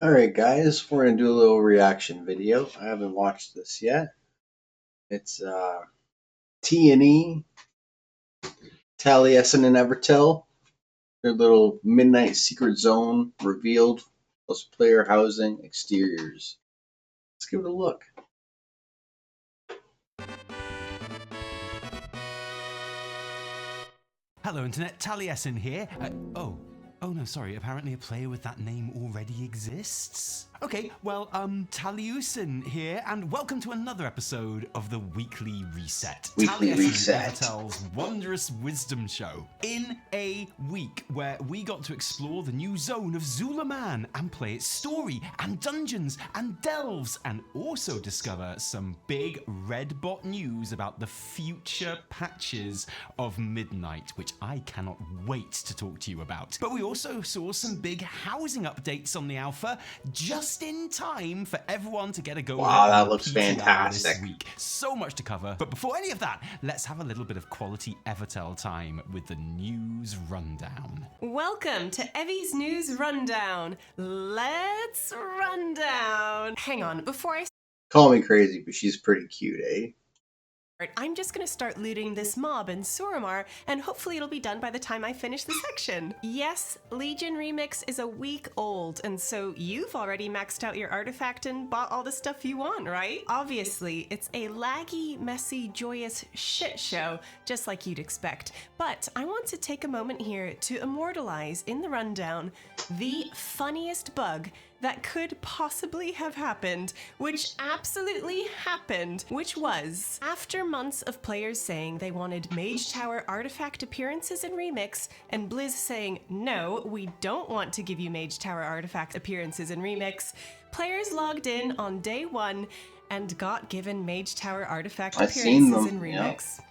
Alright guys, we're gonna do a little reaction video. I haven't watched this yet. It's T&E, Taliesin and Evertel. Their little midnight secret zone revealed, plus player housing exteriors. Let's give it a look. Hello Internet, Taliesin here. Oh no, sorry, apparently a player with that name already exists. Okay, well, Taliesin here, and welcome to another episode of the Weekly Reset. Weekly Reset. And Evertel's wondrous wisdom show. In a week where we got to explore the new zone of Zulaman and play its story and dungeons and delves, and also discover some big red bot news about the future patches of Midnight, which I cannot wait to talk to you about. But we also saw some big housing updates on the alpha, just in time for everyone to get a go. Wow, that on looks PTR fantastic. this week. So much to cover. But before any of that, let's have a little bit of quality Evertel time with the news rundown. Welcome to Evie's News Rundown. Let's run down. Hang on, before I Call me crazy, but she's pretty cute, eh? I'm just gonna start looting this mob in Suramar, and hopefully it'll be done by the time I finish the section. Yes, Legion Remix is a week old, and so you've already maxed out your artifact and bought all the stuff you want, right? Obviously, it's a laggy, messy, joyous shit show, just like you'd expect. But I want to take a moment here to immortalize in the rundown the funniest bug that could possibly have happened, which absolutely happened, which was, after months of players saying they wanted Mage Tower artifact appearances in Remix, and Blizz saying, no, we don't want to give you Mage Tower artifact appearances in Remix, players logged in on day one and got given Mage Tower artifact appearances in Remix. Yep.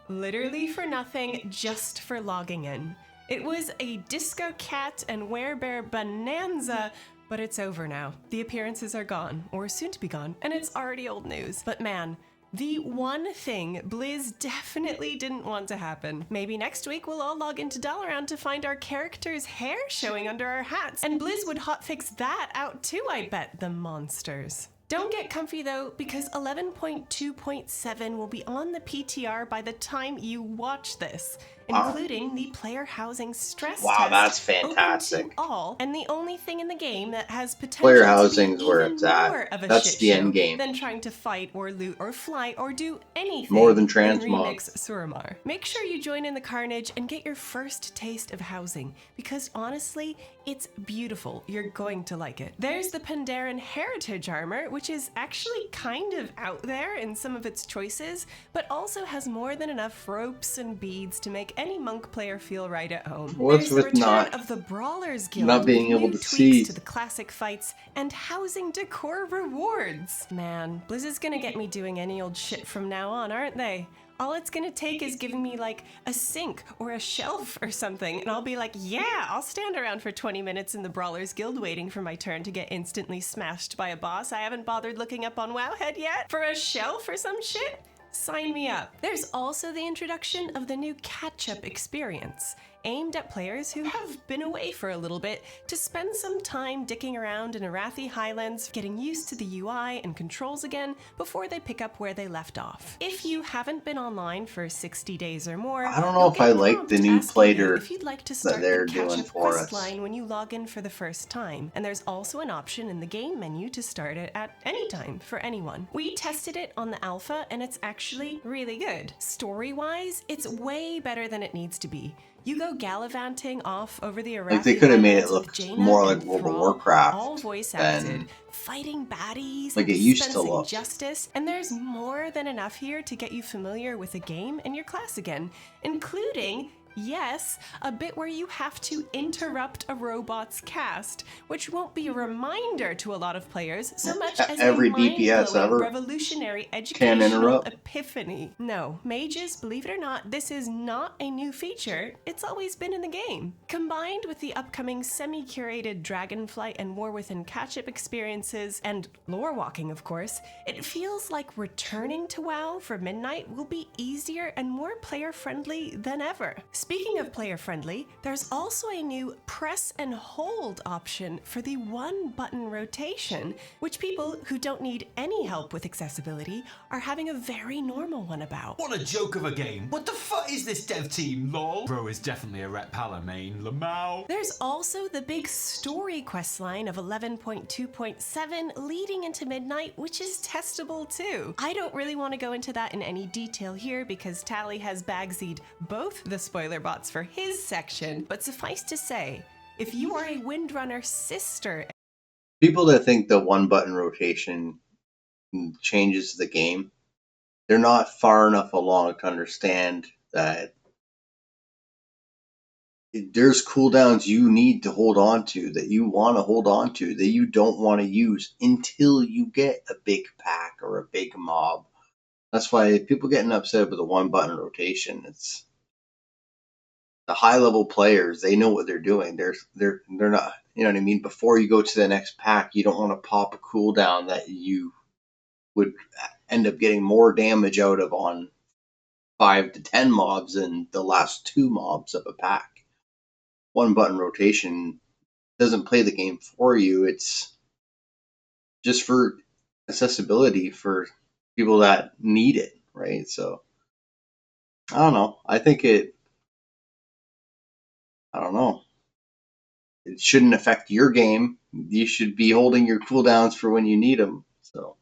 Literally for nothing, just for logging in. It was a Disco Cat and Werebear bonanza, but it's over now. The appearances are gone, or soon to be gone, and it's already old news. But man, the one thing Blizz definitely didn't want to happen. Maybe next week we'll all log into Dalaran to find our character's hair showing under our hats, and Blizz would hotfix that out too, I bet, the monsters. Don't get comfy though, because 11.2.7 will be on the PTR by the time you watch this, including the player housing stress test. Wow, that's fantastic. Open to all, and the only thing in the game that has potential Player to housing's be where even it's at. more of a That's shit the show end game. than trying to fight or loot or fly or do anything More than in transmog. Remix Suramar. Make sure you join in the carnage and get your first taste of housing, because honestly, it's beautiful. You're going to like it. There's the Pandaren Heritage armor, which is actually kind of out there in some of its choices, but also has more than enough ropes and beads to make any monk player feel right at home. What's There's with the return of the Brawlers Guild, not being with able new to tweaks see to the classic fights and housing decor rewards. Man, Blizz is gonna get me doing any old shit from now on, aren't they? All it's gonna take is giving me like a sink or a shelf or something, and I'll be like, yeah, I'll stand around for 20 minutes in the Brawlers Guild waiting for my turn to get instantly smashed by a boss I haven't bothered looking up on Wowhead yet. For a shelf or some shit? Sign me up. There's also the introduction of the new catch-up experience, aimed at players who have been away for a little bit to spend some time dicking around in Arathi Highlands, getting used to the UI and controls again before they pick up where they left off. If you haven't been online for 60 days or more, I don't know if I like the new plater if you'd like to start that they're the doing catch-up for quest us. line when you log in for the first time. And there's also an option in the game menu to start it at any time for anyone. We tested it on the alpha and it's actually really good. Story-wise, it's way better than it needs to be. You go gallivanting off over the Arathi Like they could have made it Highlands look with Jaina more like and World of Thrall, Warcraft all voice than acted, fighting baddies, like and it used to dispensing look. justice, and there's more than enough here to get you familiar with the game and your class again, including, yes, a bit where you have to interrupt a robot's cast, which won't be a reminder to a lot of players so much as Every a DPS mind-blowing, ever revolutionary can educational interrupt. epiphany. No, mages, believe it or not, this is not a new feature. It's always been in the game. Combined with the upcoming semi-curated Dragonflight and War Within catch-up experiences, and lore walking, of course, it feels like returning to WoW for Midnight will be easier and more player-friendly than ever. Speaking of player-friendly, there's also a new press and hold option for the one-button rotation, which people who don't need any help with accessibility are having a very normal one about. What a joke of a game. What the fuck is this dev team, lol? Bro is definitely a Ret Pala main, Lamau. There's also the big story questline of 11.2.7 leading into midnight, which is testable too. I don't really want to go into that in any detail here because Tally has bagsied both the spoiler bots for his section, but suffice to say, if you are a Windrunner sister... People that think the one-button rotation changes the game, they're not far enough along to understand that there's cooldowns you need to hold on to, that you want to hold on to, that you don't want to use until you get a big pack or a big mob. That's why people getting upset with the one-button rotation. It's the high-level players. They know what they're doing. They're not. You know what I mean? Before you go to the next pack, you don't want to pop a cooldown that you would end up getting more damage out of on 5 to 10 mobs than the last 2 mobs of a pack. One-button rotation doesn't play the game for you. It's just for accessibility for people that need it, right? So I don't know. I don't know. It shouldn't affect your game. You should be holding your cooldowns for when you need them. So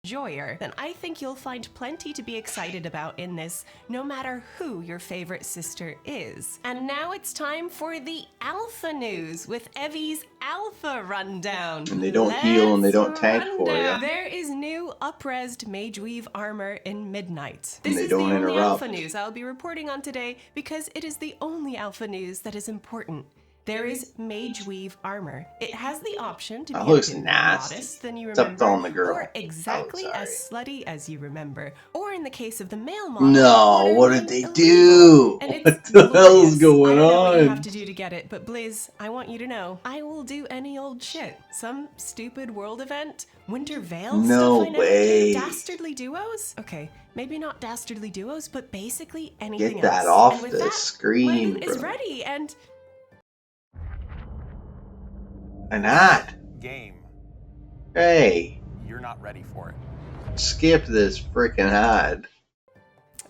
enjoyer, then I think you'll find plenty to be excited about in this, no matter who your favorite sister is. And now it's time for the Alpha News with Evie's Alpha Rundown. And they don't heal and they don't tank for you. There is new up-resed Mageweave armor in Midnight. And This they is don't the only interrupt. Alpha News I'll be reporting on today because it is the only Alpha News that is important. There is Mageweave armor. It has the option to be That a looks bit more nasty. modest than you Except remember, on the girl. or exactly Oh, sorry. as slutty as you remember, or in the case of the male model, No, what did borderline they illegal. do? And it's What the hell's glorious. going I don't know what you on? have to do to get it, but Blizz, I want you to know, I will do any old shit. Some stupid world event, Winter Veil No stuff I never way. did, Dastardly Duos? Okay, maybe not Dastardly Duos, but basically anything Get that else. off And with the that, my screen, loot is bro. ready, and An ad. Game, Hey, you're not ready for it. skip this freaking ad.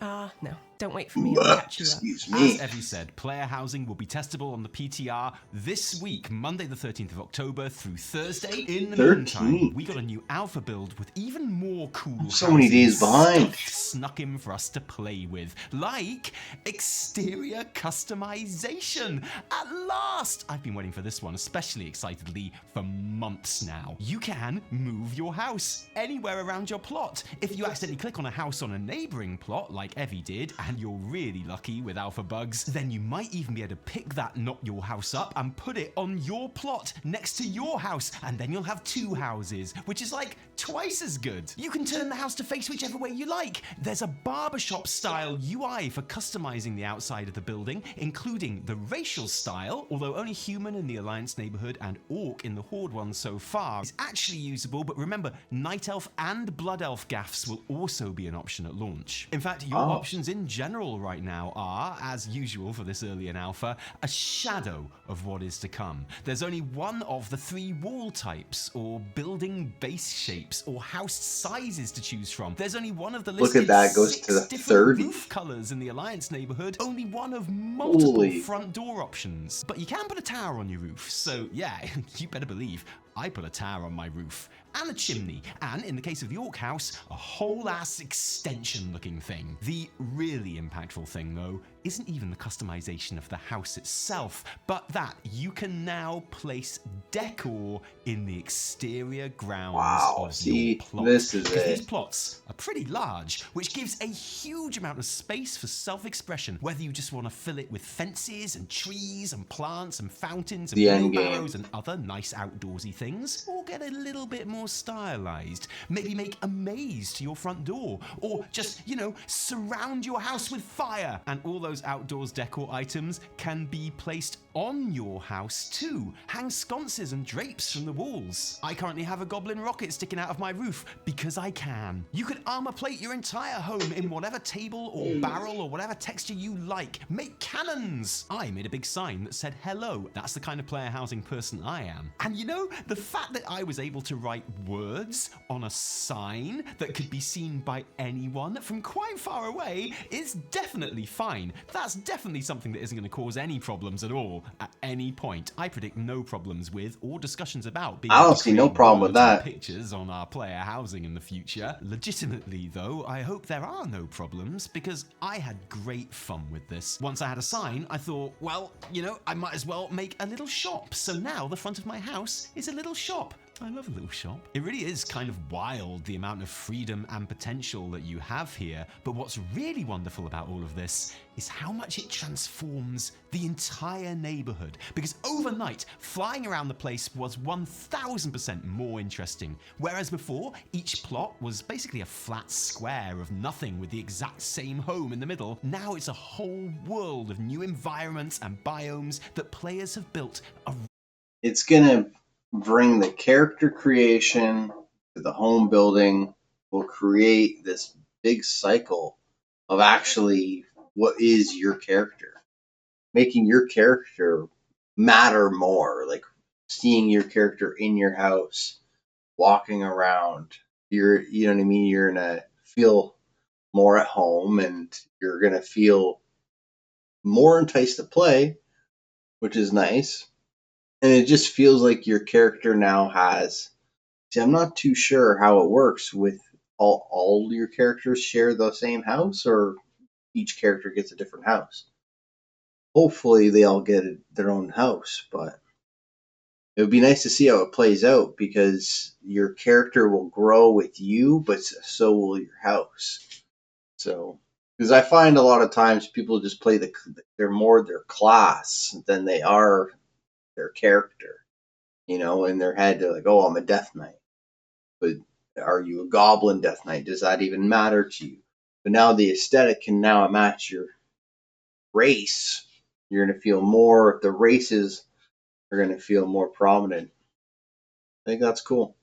no, don't wait for me, I'll catch you up. Excuse As me. Evie said, player housing will be testable on the PTR this week, Monday the 13th of October through Thursday. In the 13th. meantime, we got a new alpha build with even more cool so many housing days behind. stuff snuck in for us to play with, like exterior customization. At last! I've been waiting for this one, especially excitedly, for months now. You can move your house anywhere around your plot. If you accidentally click on a house on a neighboring plot, like Evie did, and you're really lucky with alpha bugs, then you might even be able to pick that not your house up and put it on your plot next to your house, and then you'll have 2 houses, which is like twice as good. You can turn the house to face whichever way you like. There's a barbershop style UI for customizing the outside of the building, including the racial style, although only human in the Alliance neighborhood and orc in the Horde one so far is actually usable, but remember, Night Elf and Blood Elf gaffs will also be an option at launch. In fact, your options in general right now are, as usual for this early in alpha, a shadow of what is to come. There's only one of the 3 wall types, or building base shapes, or house sizes to choose from. There's only one of the Look listed at that, goes 6 to the different 30. roof colors in the Alliance neighborhood, only one of multiple Holy. front door options. But you can put a tower on your roof, so yeah, you better believe I put a tower on my roof, and a chimney, and in the case of the Orc house, a whole ass extension looking thing. The really impactful thing though, isn't even the customization of the house itself, but that you can now place decor in the exterior grounds Wow, of see, your plot. this is Because it. these plots are pretty large, which gives a huge amount of space for self-expression, whether you just want to fill it with fences and trees and plants and fountains and The end game. wheelbarrows and other nice outdoorsy things, or get a little bit more stylized. Maybe make a maze to your front door, or just, surround your house with fire. And all those outdoors decor items can be placed on your house too. Hang sconces and drapes from the walls. I currently have a goblin rocket sticking out of my roof because I can. You could armor plate your entire home in whatever table or barrel or whatever texture you like. Make cannons. I made a big sign that said hello. That's the kind of player housing person I am. And you know, the fact that I was able to write words on a sign that could be seen by anyone from quite far away is definitely fine. That's definitely something that isn't going to cause any problems at all at any point. I predict no problems with or discussions about being I don't able to see no create problem with words and that. pictures on our player housing in the future. Legitimately though, I hope there are no problems because I had great fun with this. Once I had a sign, I thought, well, you know, I might as well make a little shop. So now the front of my house is a little shop. I love a little shop. It really is kind of wild, the amount of freedom and potential that you have here. But what's really wonderful about all of this is how much it transforms the entire neighborhood. Because overnight, flying around the place was 1000% more interesting. Whereas before, each plot was basically a flat square of nothing with the exact same home in the middle. Now it's a whole world of new environments and biomes that players have built around. It's gonna bring the character creation to the home building. Will create this big cycle of actually what is your character, making your character matter more, like seeing your character in your house, walking around. You know what I mean? You're gonna feel more at home and you're gonna feel more enticed to play, which is nice. And it just feels like your character now has. See, I'm not too sure how it works with all your characters share the same house or each character gets a different house. Hopefully they all get their own house, but it would be nice to see how it plays out because your character will grow with you, but so will your house. So, because I find a lot of times people just play they're more their class than they are their character. You know, in their head, they're like, oh, I'm a Death Knight. But are you a Goblin Death Knight? Does that even matter to you? But now the aesthetic can now match your race. You're going to feel more, the races are going to feel more prominent. I think that's cool.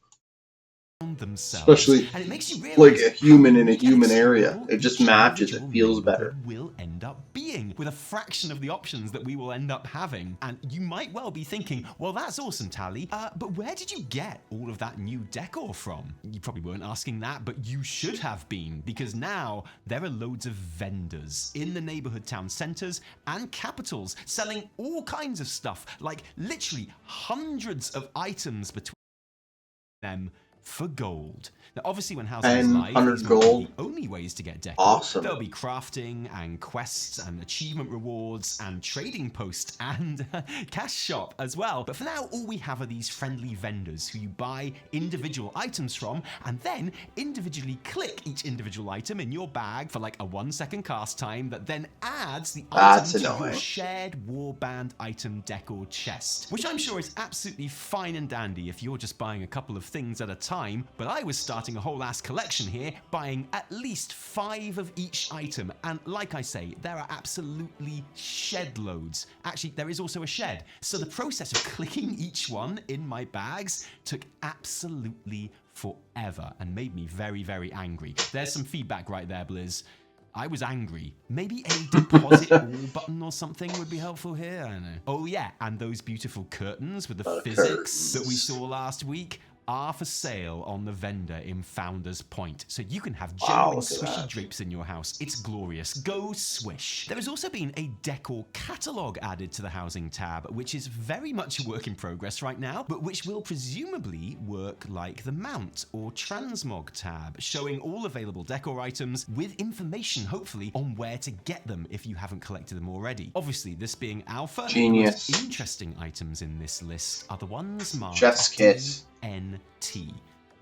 Themselves. Especially and it makes you like realize a human in a unique and human area. explorable It just each matches. It individual feels better. neighborhood will end up being with a fraction of the options that we will end up having. And you might well be thinking, well, that's awesome, Tally, but where did you get all of that new decor from? You probably weren't asking that, but you should have been, because now there are loads of vendors in the neighborhood town centers and capitals selling all kinds of stuff, like literally hundreds of items between them for gold. Now, obviously, when housing is live, 100 these won't gold. be the only ways to get decor. Awesome. There'll be crafting and quests and achievement rewards and trading post and cash shop as well. But for now, all we have are these friendly vendors who you buy individual items from and then individually click each individual item in your bag for like a 1-second cast time that then adds the That's item to annoying. your shared warband item decor chest, which I'm sure is absolutely fine and dandy if you're just buying a couple of things at a time, but I was starting a whole ass collection here, buying at least 5 of each item, and like I say, there are absolutely shed loads. Actually, there is also a shed, so the process of clicking each one in my bags took absolutely forever and made me very, very angry. There's some feedback right there, Blizz. I was angry. Maybe a deposit all button or something would be helpful here, I don't know. Oh yeah, and those beautiful curtains with the physics that we saw last week are for sale on the vendor in Founders Point. So you can have genuine swishy drapes in your house. It's glorious. Go swish. There has also been a decor catalog added to the housing tab, which is very much a work in progress right now, but which will presumably work like the mount or transmog tab, showing all available decor items with information, hopefully, on where to get them if you haven't collected them already. Obviously, this being alpha, Genius. the most interesting items in this list are the ones marked Chef's kiss. NT.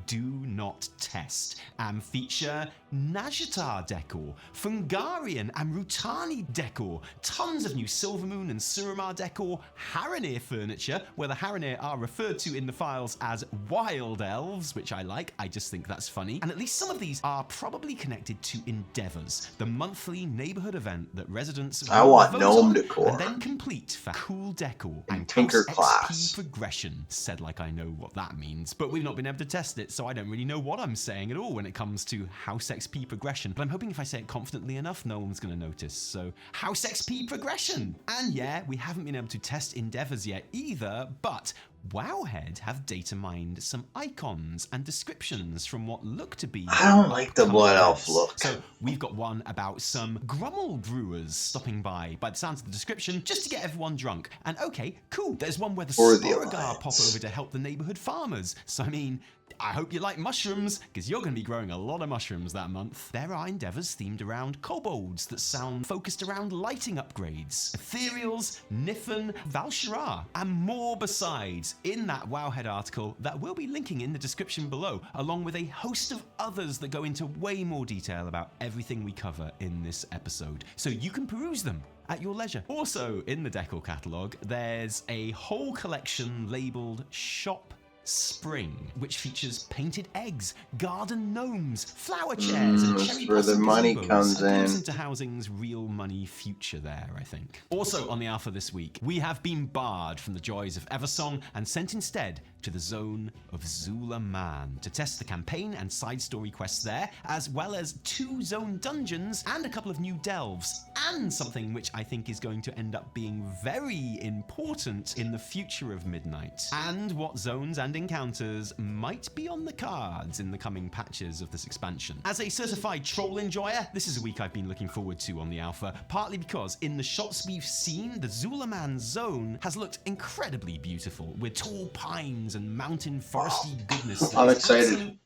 do not test and feature Najata decor, Fungarian and Rutani decor, tons of new Silvermoon and Suramar decor, Haranir furniture, where the Haranir are referred to in the files as wild elves, which I like, I just think that's funny, and at least some of these are probably connected to Endeavors, the monthly neighborhood event that residents I will want vote gnome on decor. and then complete for cool decor and Tinker House class. XP progression. Said like I know what that means, but we've not been able to test it, so I don't really know what I'm saying at all when it comes to House XP progression. But I'm hoping if I say it confidently enough, no one's going to notice. So, House XP progression! And yeah, we haven't been able to test Endeavors yet either, but Wowhead have data mined some icons and descriptions from what look to be I don't like the upcoming blood elf events. look. So we've got one about some Grummel brewers stopping by the sounds of the description, just to get everyone drunk. And okay, cool, there's one where the For the Sporagar alliance. pop over to help the neighborhood farmers. So I mean, I hope you like mushrooms, because you're going to be growing a lot of mushrooms that month. There are Endeavors themed around kobolds that sound focused around lighting upgrades, ethereals, Niffen, Valshara, and more besides in that Wowhead article that we'll be linking in the description below, along with a host of others that go into way more detail about everything we cover in this episode, so you can peruse them at your leisure. Also, in the Decor catalogue, there's a whole collection labelled Shop Spring, which features painted eggs, garden gnomes, flower chairs, and That's cherry where the blossom money gazebos. comes A glimpse in. into housing's real money future there, I think. Also on the alpha this week, we have been barred from the joys of Eversong and sent instead to the zone of Zulaman to test the campaign and side story quests there, as well as 2 zone dungeons and a couple of new delves, and something which I think is going to end up being very important in the future of Midnight, and what zones and encounters might be on the cards in the coming patches of this expansion. As a certified troll enjoyer, this is a week I've been looking forward to on the alpha, partly because in the shots we've seen, the Zulaman zone has looked incredibly beautiful, with tall pines and mountain foresty goodness. I'm excited.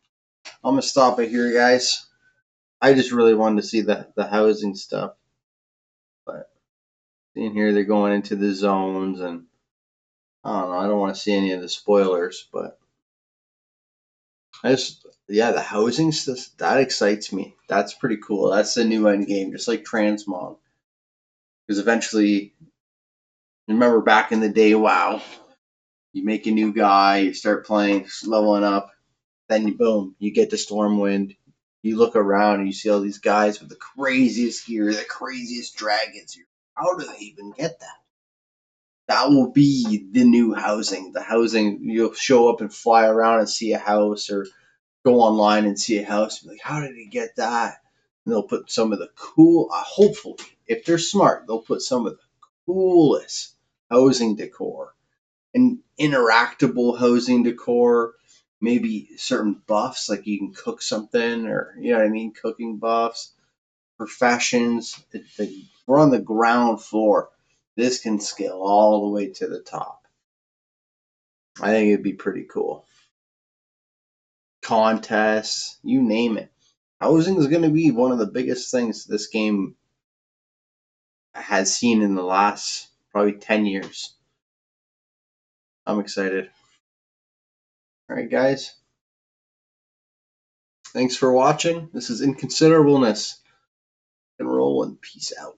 I'm gonna stop it here, guys. I just really wanted to see the housing stuff, but seeing here they're going into the zones, and I don't know. I don't want to see any of the spoilers, but the housing stuff that excites me. That's pretty cool. That's the new end game, just like Transmog. Because eventually, remember back in the day, WoW, you make a new guy, you start playing, leveling up, then boom, you get to Stormwind. You look around and you see all these guys with the craziest gear, the craziest dragons. How do they even get that? That will be the new housing. The housing, you'll show up and fly around and see a house, or go online and see a house and be like, how did he get that? And they'll put some of the cool, hopefully, if they're smart, they'll put some of the coolest housing decor and interactable housing decor, maybe certain buffs, like you can cook something, or you know what I mean, cooking buffs, professions. We're on the ground floor. This can scale all the way to the top. I think it'd be pretty cool. Contests, you name it. Housing is going to be one of the biggest things this game has seen in the last probably 10 years. I'm excited. All right, guys. Thanks for watching. This is Inconsiderableness. And roll and peace out.